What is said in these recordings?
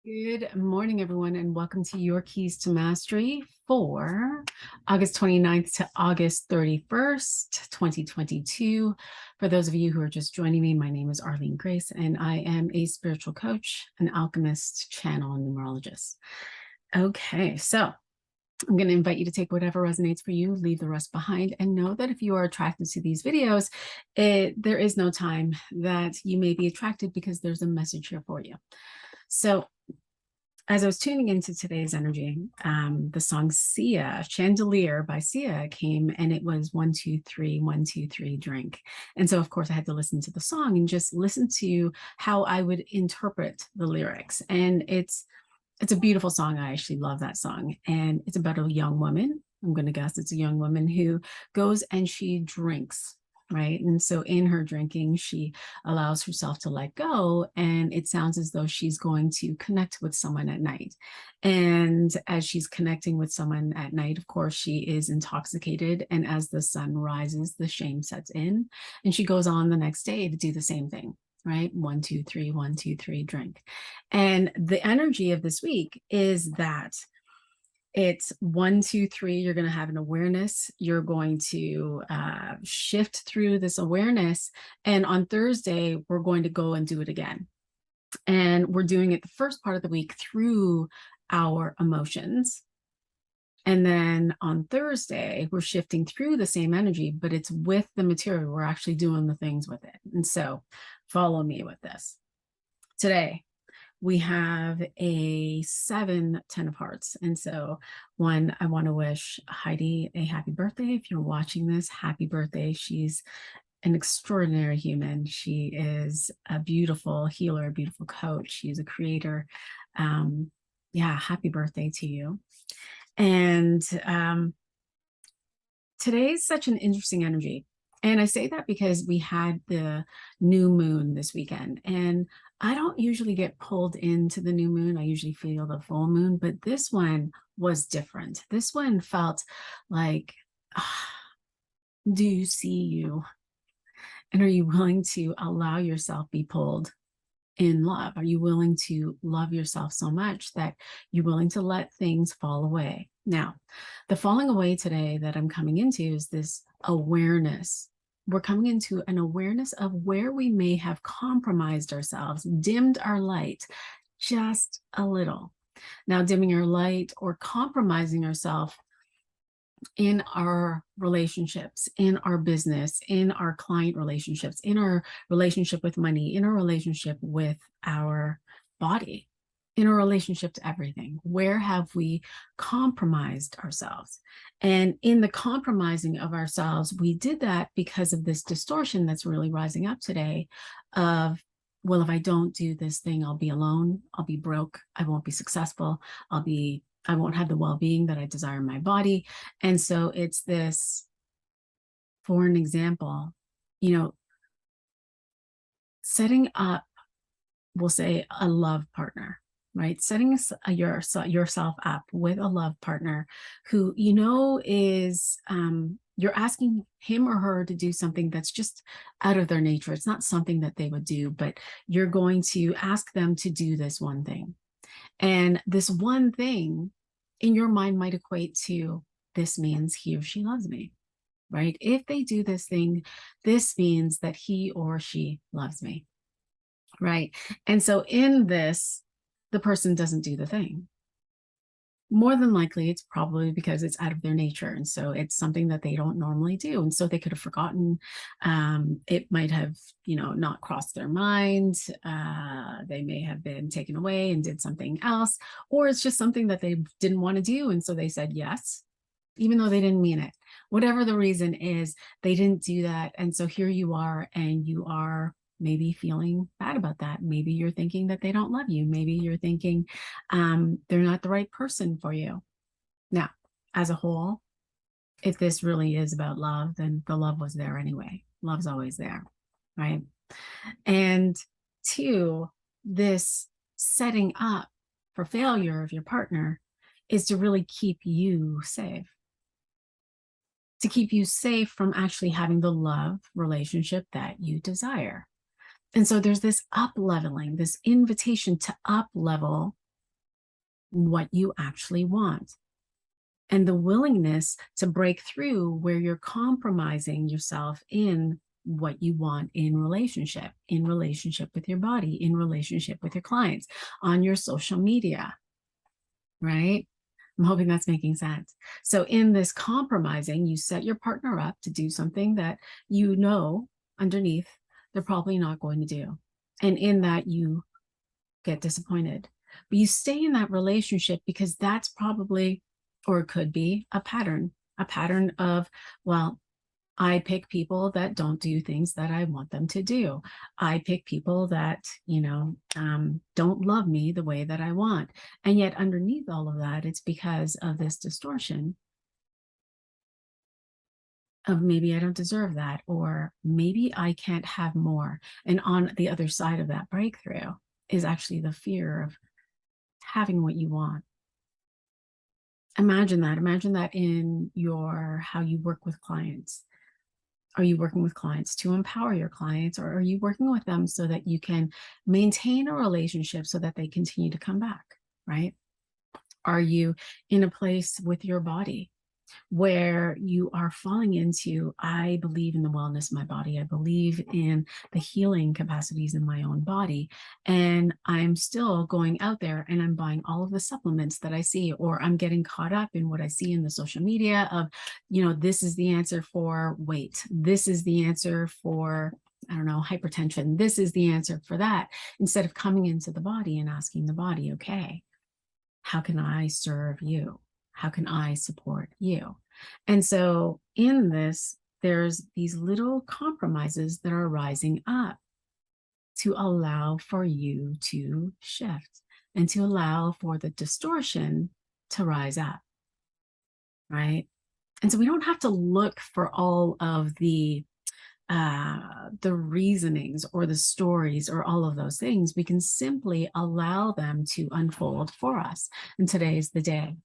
Good morning, everyone, and welcome to Your Keys to Mastery for August 29th to August 31st, 2022. For those of you who are just joining me, my name is Arlene Grace, and I am a spiritual coach, an alchemist, channel, and numerologist. Okay, so I'm going to invite you to take whatever resonates for you, leave the rest behind, and know that if you are attracted to these videos, there is no time that you may be attracted because there's a message here for you. So as I was tuning into today's energy, the song Sia, Chandelier by Sia came, and it was 1, 2, 3, 1, 2, 3, drink. And so, of course, I had to listen to the song and just listen to how I would interpret the lyrics. And it's a beautiful song. I actually love that song. And it's about a young woman. I'm going to guess it's a young woman who goes and she drinks. Right. And so in her drinking, she allows herself to let go. And it sounds as though she's going to connect with someone at night. And as she's connecting with someone at night, of course, she is intoxicated. And as the sun rises, the shame sets in. And she goes on the next day to do the same thing. Right? 1, 2, 3, 1, 2, 3, drink. And the energy of this week is that it's 1, 2, 3. You're going to have an awareness. You're going to shift through this awareness. And on Thursday, we're going to go and do it again. And we're doing it the first part of the week through our emotions. And then on Thursday, we're shifting through the same energy, but it's with the material. We're actually doing the things with it. And so follow me with this. Today, we have a 7, 10 of hearts. And so one, I want to wish Heidi a happy birthday. If you're watching this, happy birthday. She's an extraordinary human. She is a beautiful healer, a beautiful coach. She's a creator. Yeah, happy birthday to you. And today's such an interesting energy. And I say that because we had the new moon this weekend, and I don't usually get pulled into the new moon. I usually feel the full moon, but this one was different. This one felt like, do you see you? And are you willing to allow yourself be pulled in love? Are you willing to love yourself so much that you're willing to let things fall away? Now, the falling away today that I'm coming into is this awareness. We're coming into an awareness of where we may have compromised ourselves, dimmed our light just a little. Now, dimming our light or compromising ourselves in our relationships, in our business, in our client relationships, in our relationship with money, in our relationship with our body, in our relationship to everything. Where have we compromised ourselves? And in the compromising of ourselves, we did that because of this distortion that's really rising up today of, well, if I don't do this thing, I'll be alone, I'll be broke, I won't be successful, I won't have the well-being that I desire in my body. And so it's this, for an example, setting up, we'll say, a love partner, right? Setting yourself up with a love partner who, is, you're asking him or her to do something that's just out of their nature. It's not something that they would do, but you're going to ask them to do this one thing. And this one thing in your mind might equate to, this means he or she loves me, right? If they do this thing, this means that he or she loves me, right? And so in this, the person doesn't do the thing. More than likely, it's probably because it's out of their nature. And so it's something that they don't normally do. And so they could have forgotten. It might have, not crossed their mind. They may have been taken away and did something else, or it's just something that they didn't want to do. And so they said yes, even though they didn't mean it. Whatever the reason is, they didn't do that. And so here you are, and you are maybe feeling bad about that. Maybe you're thinking that they don't love you. Maybe you're thinking they're not the right person for you. Now, as a whole, if this really is about love, then the love was there anyway. Love's always there, right? And 2, this setting up for failure of your partner is to really keep you safe. To keep you safe from actually having the love relationship that you desire. And so there's this up leveling, this invitation to up level what you actually want, and the willingness to break through where you're compromising yourself in what you want in relationship with your body, in relationship with your clients, on your social media, right? I'm hoping that's making sense. So in this compromising, you set your partner up to do something that you know underneath they're probably not going to do. And in that, you get disappointed. But you stay in that relationship because that's probably, or it could be, a pattern of, well, I pick people that don't do things that I want them to do. I pick people that, don't love me the way that I want. And yet underneath all of that, it's because of this distortion of maybe I don't deserve that, or maybe I can't have more. And on the other side of that breakthrough is actually the fear of having what you want. Imagine that in how you work with clients. Are you working with clients to empower your clients, or are you working with them so that you can maintain a relationship so that they continue to come back, right? Are you in a place with your body where you are falling into, I believe in the wellness of my body. I believe in the healing capacities in my own body. And I'm still going out there and I'm buying all of the supplements that I see, or I'm getting caught up in what I see in the social media of, this is the answer for weight. This is the answer for, I don't know, hypertension. This is the answer for that. Instead of coming into the body and asking the body, okay, how can I serve you? How can I support you? And so in this, there's these little compromises that are rising up to allow for you to shift and to allow for the distortion to rise up, right? And so we don't have to look for all of the reasonings or the stories or all of those things. We can simply allow them to unfold for us. And today is the day.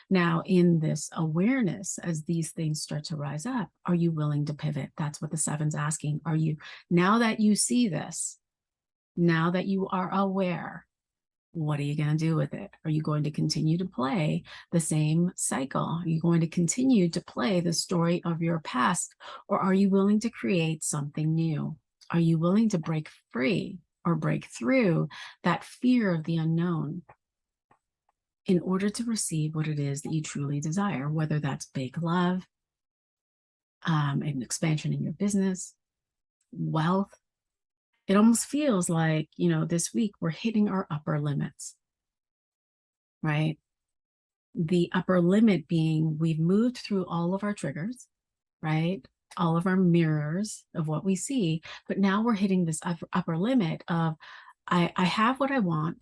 Now, in this awareness, as these things start to rise up, are you willing to pivot? That's what the seven's asking. Are you, now that you see this, now that you are aware, what are you going to do with it? Are you going to continue to play the same cycle? Are you going to continue to play the story of your past? Or are you willing to create something new? Are you willing to break free or break through that fear of the unknown in order to receive what it is that you truly desire, whether that's big love, an expansion in your business, wealth? It almost feels like, this week we're hitting our upper limits, right? The upper limit being we've moved through all of our triggers, right? All of our mirrors of what we see, but now we're hitting this upper limit of I have what I want,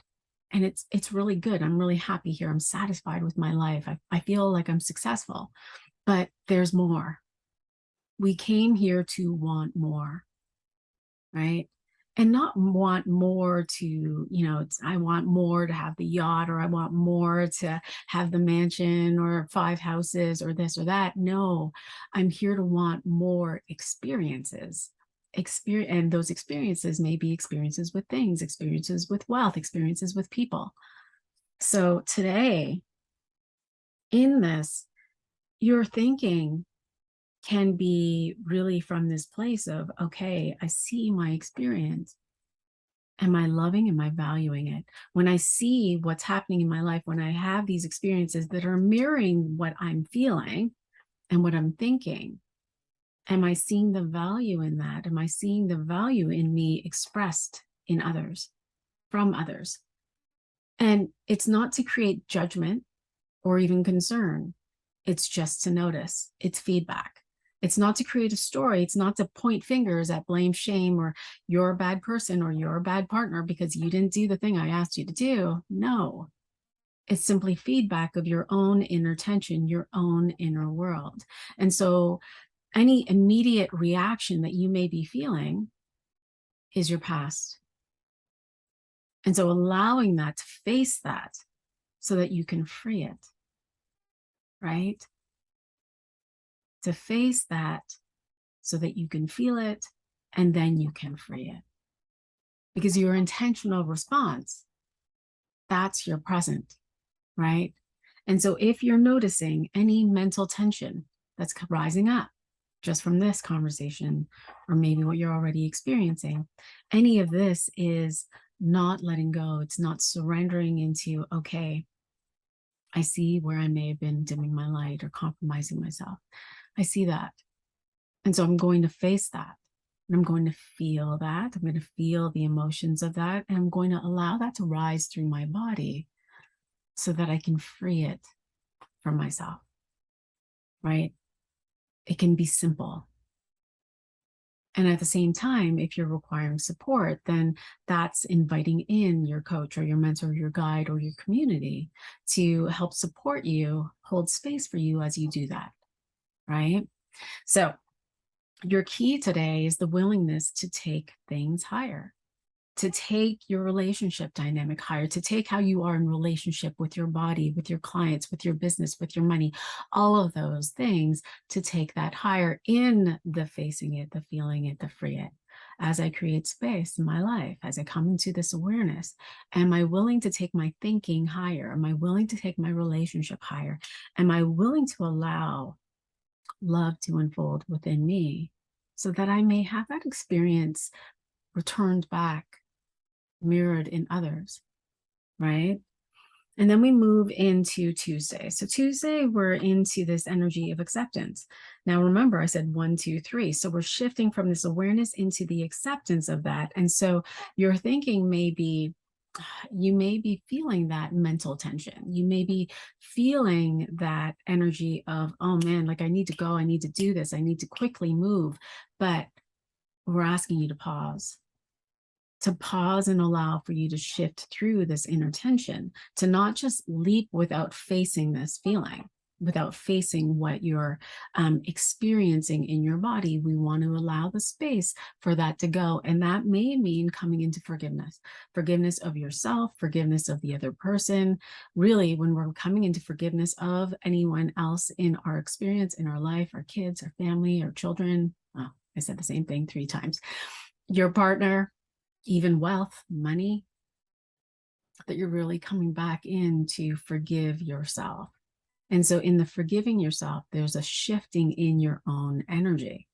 and it's really good. I'm really happy here. I'm satisfied with my life. I feel like I'm successful, but there's more. We came here to want more, right? And not want more to, I want more to have the yacht, or I want more to have the mansion or 5 houses or this or that. No, I'm here to want more experiences. And those experiences may be experiences with things, experiences with wealth, experiences with people. So today, in this, you're thinking can be really from this place of, okay, I see my experience. Am I loving? Am I valuing it? When I see what's happening in my life, when I have these experiences that are mirroring what I'm feeling and what I'm thinking, am I seeing the value in that? Am I seeing the value in me expressed in others, from others? And it's not to create judgment or even concern. It's just to notice. It's feedback. It's not to create a story. It's not to point fingers at blame, shame, or you're a bad person or you're a bad partner because you didn't do the thing I asked you to do. No, it's simply feedback of your own inner tension, your own inner world. And so any immediate reaction that you may be feeling is your past. And so allowing that to face that so that you can free it, right? To face that so that you can feel it and then you can free it. Because your intentional response, that's your present. right? And so if you're noticing any mental tension that's rising up just from this conversation, or maybe what you're already experiencing, any of this is not letting go. It's not surrendering into, okay, I see where I may have been dimming my light or compromising myself. I see that. And so I'm going to face that. And I'm going to feel that. I'm going to feel the emotions of that. And I'm going to allow that to rise through my body so that I can free it from myself, right? It can be simple. And at the same time, if you're requiring support, then that's inviting in your coach or your mentor, or your guide, or your community to help support you, hold space for you as you do that, right? So your key today is the willingness to take things higher, to take your relationship dynamic higher, to take how you are in relationship with your body, with your clients, with your business, with your money, all of those things, to take that higher in the facing it, the feeling it, the free it. As I create space in my life, as I come into this awareness, am I willing to take my thinking higher? Am I willing to take my relationship higher? Am I willing to allow love to unfold within me so that I may have that experience returned back, mirrored in others, right? And then we move into Tuesday. So Tuesday, we're into this energy of acceptance. Now, remember, I said 1, 2, 3. So we're shifting from this awareness into the acceptance of that. And so your thinking may be, you may be feeling that mental tension. You may be feeling that energy of, oh man, like I need to go, I need to do this, I need to quickly move. But we're asking you to pause and allow for you to shift through this inner tension, to not just leap without facing this feeling, without facing what you're experiencing in your body. We want to allow the space for that to go. And that may mean coming into forgiveness of yourself, forgiveness of the other person. Really, when we're coming into forgiveness of anyone else in our experience, in our life, our kids, our family, our children. Oh, I said the same thing 3 times. Your partner, even wealth, money, that you're really coming back in to forgive yourself. And so in the forgiving yourself, there's a shifting in your own energy,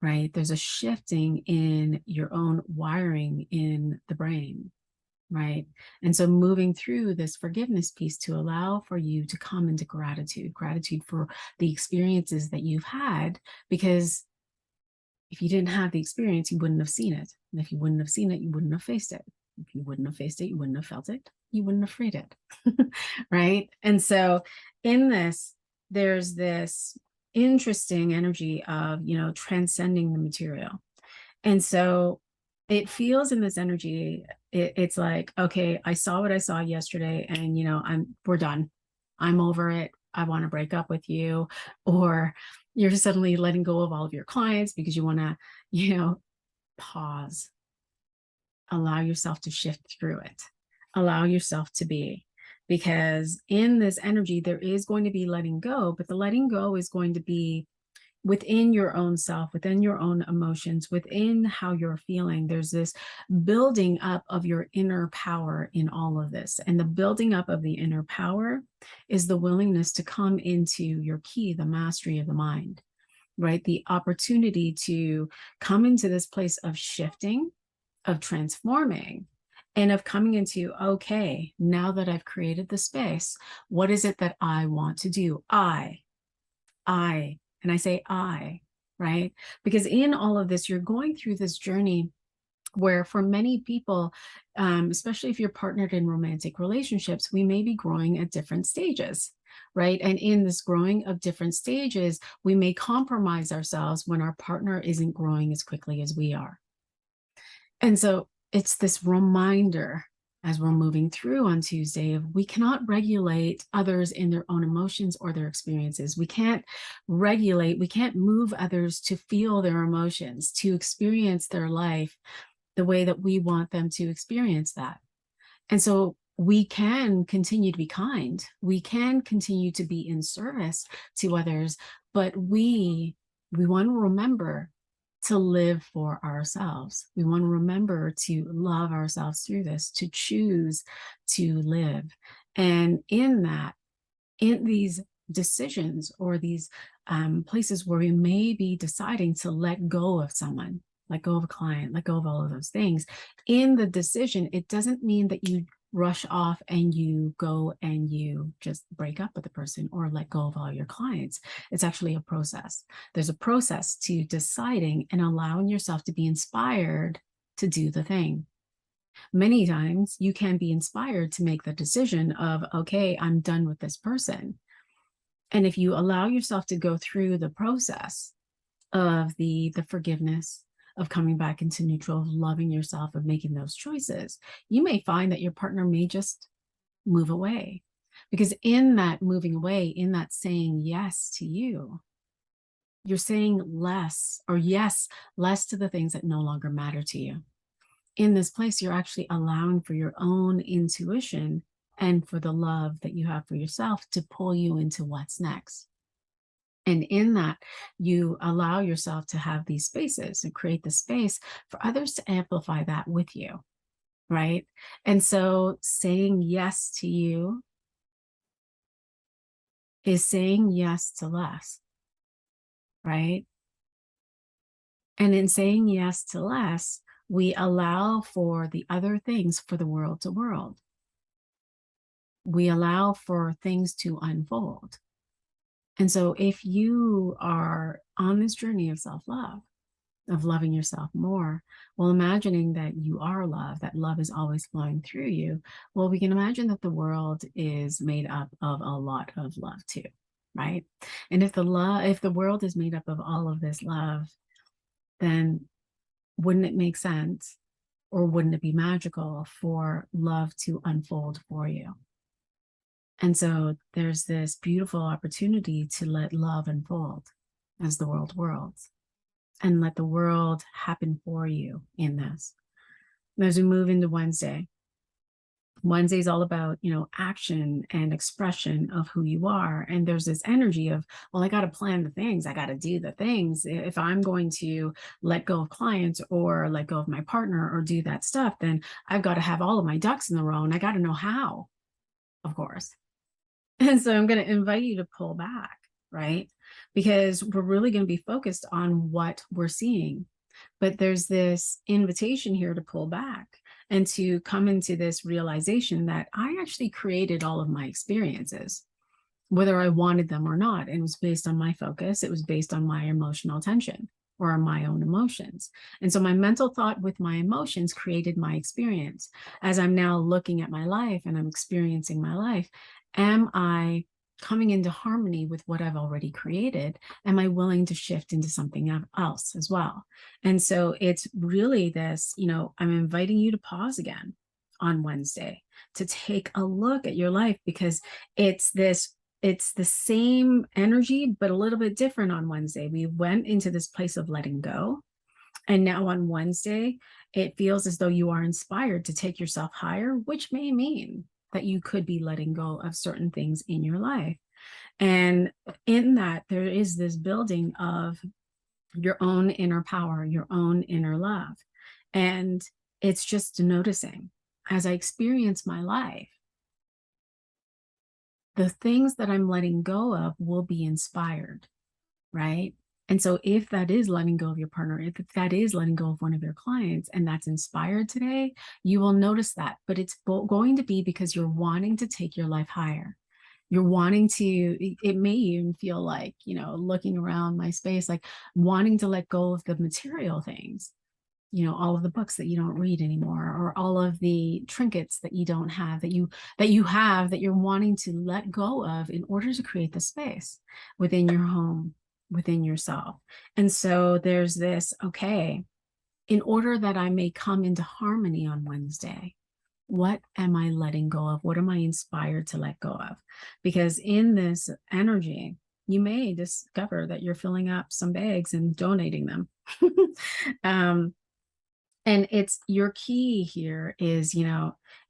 right? There's a shifting in your own wiring in the brain, right? And so moving through this forgiveness piece to allow for you to come into gratitude for the experiences that you've had, because if you didn't have the experience, you wouldn't have seen it. And if you wouldn't have seen it, you wouldn't have faced it. If you wouldn't have faced it, you wouldn't have felt it. You wouldn't have freed it. Right. And so in this, there's this interesting energy of, transcending the material. And so it feels in this energy, it's like, okay, I saw what I saw yesterday and, we're done. I'm over it. I want to break up with you. Or you're suddenly letting go of all of your clients because you want to, pause, allow yourself to shift through it, allow yourself to be. Because in this energy, there is going to be letting go, but the letting go is going to be within your own self, within your own emotions, within how you're feeling. There's this building up of your inner power in all of this. And the building up of the inner power is the willingness to come into your key, the mastery of the mind, right? The opportunity to come into this place of shifting, of transforming, and of coming into, okay, now that I've created the space, what is it that I want to do? And I say I, right? Because in all of this, you're going through this journey where for many people, especially if you're partnered in romantic relationships, we may be growing at different stages, right? And in this growing of different stages, we may compromise ourselves when our partner isn't growing as quickly as we are. And so it's this reminder as we're moving through on Tuesday of we cannot regulate others in their own emotions or their experiences. We can't move others to feel their emotions, to experience their life the way that we want them to experience that. And so we can continue to be kind. We can continue to be in service to others, but we want to remember to live for ourselves. We want to remember to love ourselves through this, to choose to live. And in that, in these decisions or these places where we may be deciding to let go of someone, let go of a client, let go of all of those things, in the decision, it doesn't mean that you rush off and you go and you just break up with the person or let go of all your clients. It's actually a process. There's a process to deciding and allowing yourself to be inspired to do the thing. Many times you can be inspired to make the decision of, okay, I'm done with this person. And if you allow yourself to go through the process of the forgiveness, of coming back into neutral, of loving yourself, of making those choices, you may find that your partner may just move away. Because in that moving away, in that saying yes to you, you're saying less or yes, less to the things that no longer matter to you. In this place, you're actually allowing for your own intuition and for the love that you have for yourself to pull you into what's next. And in that, you allow yourself to have these spaces and create the space for others to amplify that with you, right? And so saying yes to you is saying yes to less, right? And in saying yes to less, we allow for the other things for the world to world. We allow for things to unfold. And so if you are on this journey of self-love, of loving yourself more, well, imagining that you are love, that love is always flowing through you, well, we can imagine that the world is made up of a lot of love too, right? And if the world is made up of all of this love, then wouldn't it make sense, or wouldn't it be magical for love to unfold for you? And so there's this beautiful opportunity to let love unfold as the world worlds, and let the world happen for you in this. And as we move into Wednesday, Wednesday is all about, action and expression of who you are. And there's this energy of, well, I got to plan the things. I got to do the things. If I'm going to let go of clients or let go of my partner or do that stuff, then I've got to have all of my ducks in a row, and I got to know how, of course. And so I'm going to invite you to pull back, right? Because we're really going to be focused on what we're seeing. But there's this invitation here to pull back and to come into this realization that I actually created all of my experiences, whether I wanted them or not. And it was based on my focus. It was based on my emotional attention or my own emotions. And so my mental thought with my emotions created my experience. As I'm now looking at my life and I'm experiencing my life, am I coming into harmony with what I've already created? Am I willing to shift into something else as well? And so it's really this, I'm inviting you to pause again on Wednesday, to take a look at your life, because it's the same energy, but a little bit different on Wednesday. We went into this place of letting go. And now on Wednesday, it feels as though you are inspired to take yourself higher, which may mean that you could be letting go of certain things in your life. And in that, there is this building of your own inner power, your own inner love. And it's just noticing, as I experience my life, the things that I'm letting go of will be inspired, right? And so if that is letting go of your partner, if that is letting go of one of your clients, and that's inspired today, you will notice that. But it's going to be because you're wanting to take your life higher. You're wanting to, it may even feel like, looking around my space, like wanting to let go of the material things, all of the books that you don't read anymore, or all of the trinkets that you don't have, that you're wanting to let go of in order to create the space within your home, within yourself. And so there's this, okay, in order that I may come into harmony on Wednesday, what am I letting go of? What am I inspired to let go of? Because in this energy, you may discover that you're filling up some bags and donating them. And it's your key here is,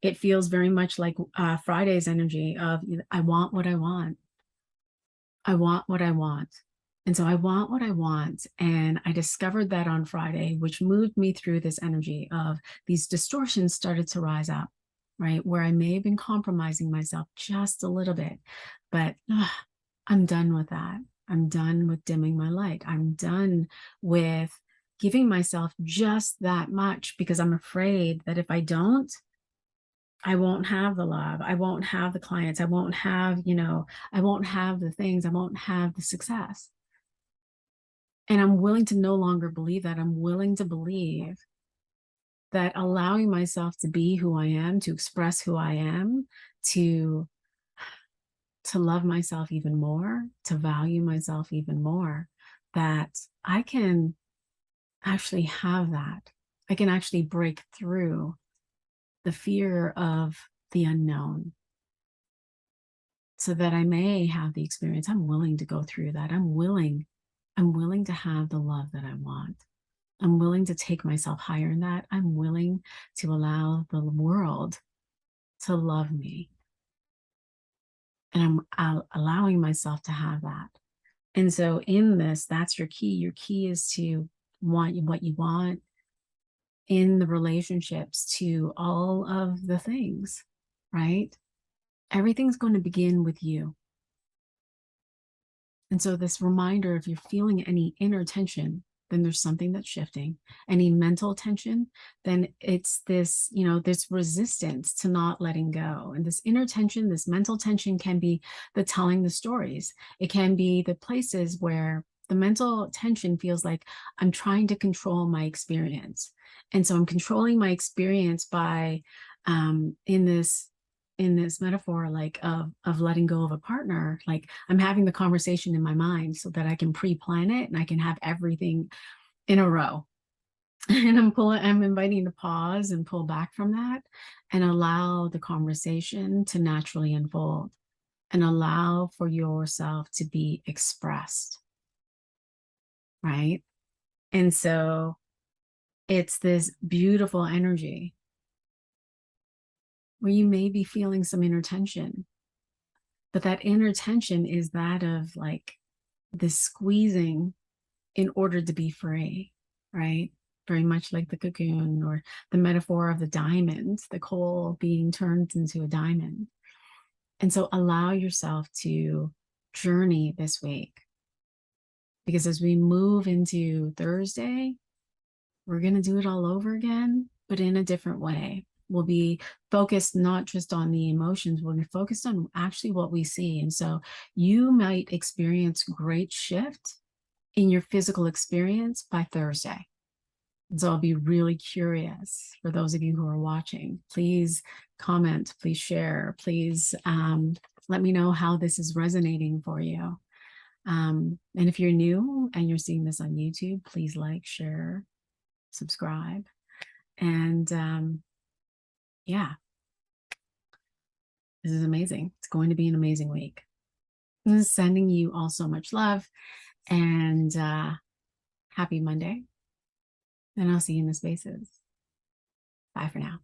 it feels very much like Friday's energy of, I want what I want. I want what I want. And so I want what I want. And I discovered that on Friday, which moved me through this energy of these distortions started to rise up. right? Where I may have been compromising myself just a little bit, but I'm done with that. I'm done with dimming my light. I'm done with giving myself just that much because I'm afraid that if I don't, I won't have the love. I won't have the clients. I won't have, I won't have the things. I won't have the success. And I'm willing to no longer believe that. I'm willing to believe that allowing myself to be who I am, to express who I am, to love myself even more, to value myself even more, that I can actually have that. I can actually break through the fear of the unknown so that I may have the experience. I'm willing to go through that. I'm willing to have the love that I want. I'm willing to take myself higher in that. I'm willing to allow the world to love me. And I'm allowing myself to have that. And so in this, that's your key. Your key is to want what you want in the relationships, to all of the things, right? Everything's going to begin with you. And so this reminder, if you're feeling any inner tension, then there's something that's shifting. Any mental tension, then it's this, this resistance to not letting go. And this inner tension, this mental tension can be the telling the stories. It can be the places where the mental tension feels like I'm trying to control my experience. And so I'm controlling my experience by in this metaphor, like of letting go of a partner, like I'm having the conversation in my mind so that I can pre-plan it and I can have everything in a row. And I'm inviting to pause and pull back from that and allow the conversation to naturally unfold and allow for yourself to be expressed, right? And so it's this beautiful energy where you may be feeling some inner tension, but that inner tension is that of like this squeezing in order to be free, right? Very much like the cocoon or the metaphor of the diamond, the coal being turned into a diamond. And so allow yourself to journey this week, because as we move into Thursday, we're going to do it all over again, but in a different way. We'll be focused not just on the emotions, we'll be focused on actually what we see. And so you might experience great shift in your physical experience by Thursday. And so I'll be really curious for those of you who are watching. Please comment, please share, please let me know how this is resonating for you. And if you're new and you're seeing this on YouTube, please like, share, subscribe. And yeah, this is amazing. It's going to be an amazing week. I'm sending you all so much love and happy Monday. And I'll see you in the spaces. Bye for now.